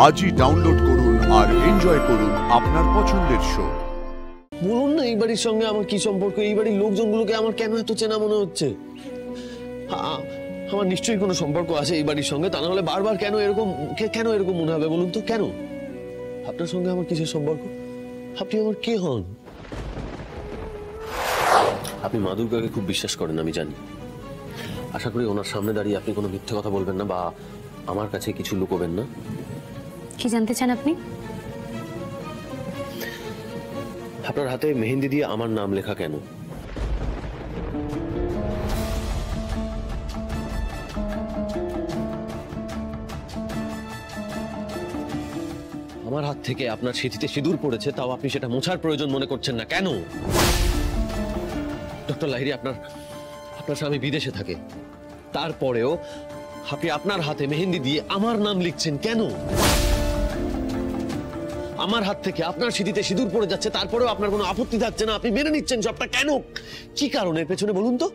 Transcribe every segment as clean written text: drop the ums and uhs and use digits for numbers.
আজই ডাউনলোড করুন আর এনজয় করুন আপনার পছন্দের শো। বলুন না, এই বাড়ির সঙ্গে আমার কি সম্পর্ক? এই বাড়ির লোকজনগুলোকে আমার কেন এত চেনা মনে হচ্ছে? আমার নিশ্চয়ই কোনো সম্পর্ক আছে এই বাড়ির সঙ্গে, তা না হলে বারবার কেন এরকম মনে হবে বলুন তো? কেন? আপনার সঙ্গে আমার কিসের সম্পর্ক? আপনি আমার কে হন? আপনি মা দুর্গাকে খুব বিশ্বাস করেন আমি জানি। আশা করি ওনার সামনে দাঁড়িয়ে আপনি কোনো মিথ্যে কথা বলবেন না বা আমার কাছে কিছু লুকোবেন না। কি জানতে চান আপনি? আপনার হাতে মেহেন্দি দিয়ে আমার নাম লেখা কেন? আমার হাত থেকে আপনার স্মৃতিতে সিঁদুর পড়েছে, তাও আপনি সেটা মোছার প্রয়োজন মনে করছেন না কেন? ডক্টর লাহিড়ী, আপনার স্বামী বিদেশে থাকে, তারপরেও আপনি আপনার হাতে মেহেন্দি দিয়ে আমার নাম লিখছেন কেন? আমার হাত থেকে আপনার স্মৃতিতে সিঁদুর পড়ে যাচ্ছে, তারপরেও আপনার কোনো আপত্তি থাকছে না, আপনি মেনে নিচ্ছেন সবটা কেন? কি কারণের পেছনে বলুন তো?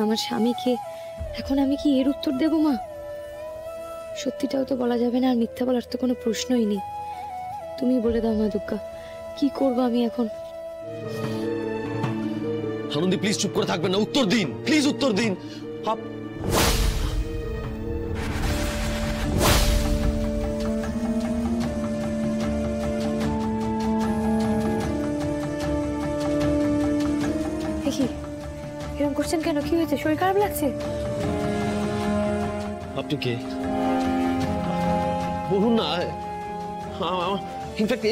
আমার স্বামীকে এখন আমি কি এর উত্তর দেব মা? সত্যিটাও তো বলা যাবে না, আর মিথ্যা বলার তো কোনো প্রশ্নই নেই। তুমি বলে দাও মা দুর্গা, কি করবো আমি এখন? আনন্দী, প্লিজ চুপ করে থাকবেন না, উত্তর দিন, প্লিজ উত্তর দিন। দেখি এরকম করছেন কেন? কি হয়েছে? শরীর খারাপ লাগছে? আপনি কে বলুন না। ইনফ্যাক্ট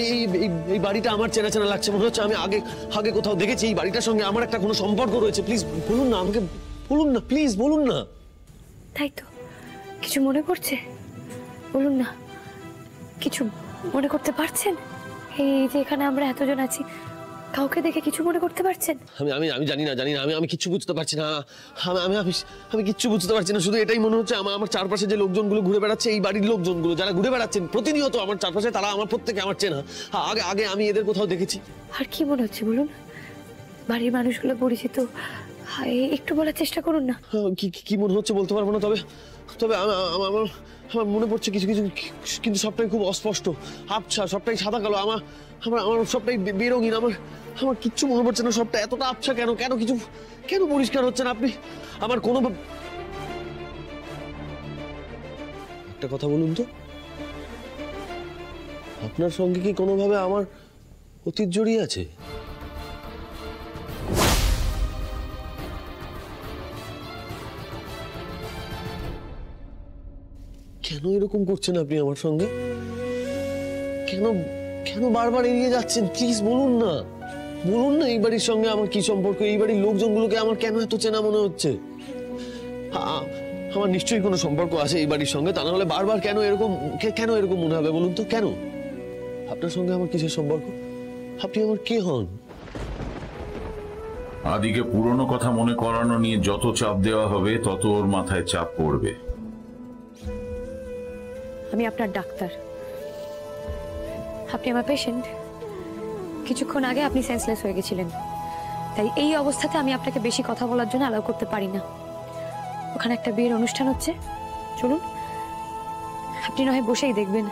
এই বাড়িটা আমার চেনা চেনা লাগছে, মনে হচ্ছে আমি আগে কোথাও দেখেছি। এই বাড়িটার সঙ্গে আমার একটা কোনো সম্পর্ক রয়েছে। প্লিজ বলুন না, আমাকে বলুন না, প্লিজ বলুন না। তাই তো, কিছু মনে পড়ছে? বলুন না, কিছু মনে করতে পারছেন? এই যে এখানে আমরা এতজন আছি, কাউকে দেখে কিছু মনে করতে পারছেন? আমি জানি না আমি কিচ্ছু বুঝতে পারছি না। আমি কিচ্ছু বুঝতে পারছি না। শুধু এটাই মনে হচ্ছে আমার চারপাশে যে লোকজনগুলো ঘুরে বেড়াচ্ছে, এই বাড়ির লোকজনগুলো যারা ঘুরে বেড়াচ্ছেন প্রতিনিয়ত আমার চারপাশে, তারা আমার প্রত্যেকে আমার চেনা। আগে আমি এদের কোথাও দেখেছি। আর কি মনে হচ্ছে বলুন? বাড়ির মানুষগুলো পরিচিত, একটু বলার চেষ্টা করুন না। কি মনে হচ্ছে বলতে পারবো না, তবে আমার মনে পড়ছে কিছু কিছু, কিন্তু সবটাই খুব অস্পষ্ট, আবছা, সবটাই সাদা কালো। আমার সবটাই বেরঙিন। আমার কিচ্ছু মনে পড়ছে না। সবটা এতটা আবছা কেন? কিছু কেন পরিষ্কার হচ্ছে না? আপনি আমার কোনো একটা কথা বলুন তো, আপনার সঙ্গে কি কোনোভাবে আমার অতীত জড়িয়ে আছে? কেন এরকম করছেন আপনি আমার সঙ্গে? কেন বারবার এড়িয়ে যাচ্ছেন? প্লিজ বলুন না, এই বাড়ির সঙ্গে আমার কি সম্পর্ক? এই বাড়ির লোকজনগুলোকে আমার কেন এত চেনা মনে হচ্ছে? আমার নিশ্চয়ই কোনো সম্পর্ক আছে এই বাড়ির সঙ্গে, তা না হলে বারবার কেন এরকম মনে হবে বলুন তো? কেন? আপনার সঙ্গে আমার কিসের সম্পর্ক? আপনি আমার কে হন? আদিকে পুরনো কথা মনে করানো নিয়ে যত চাপ দেওয়া হবে, তত ওর মাথায় চাপ পড়বে। আমি আপনার ডাক্তার, আপনি আমার পেশেন্ট। কিছুক্ষণ আগে আপনি সেন্সলেস হয়ে গেছিলেন, তাই এই অবস্থাতে আমি আপনাকে বেশি কথা বলার জন্য অ্যালাউ করতে পারি না। ওখানে একটা বিয়ের অনুষ্ঠান হচ্ছে, চলুন, আপনি নয় বসেই দেখবেন।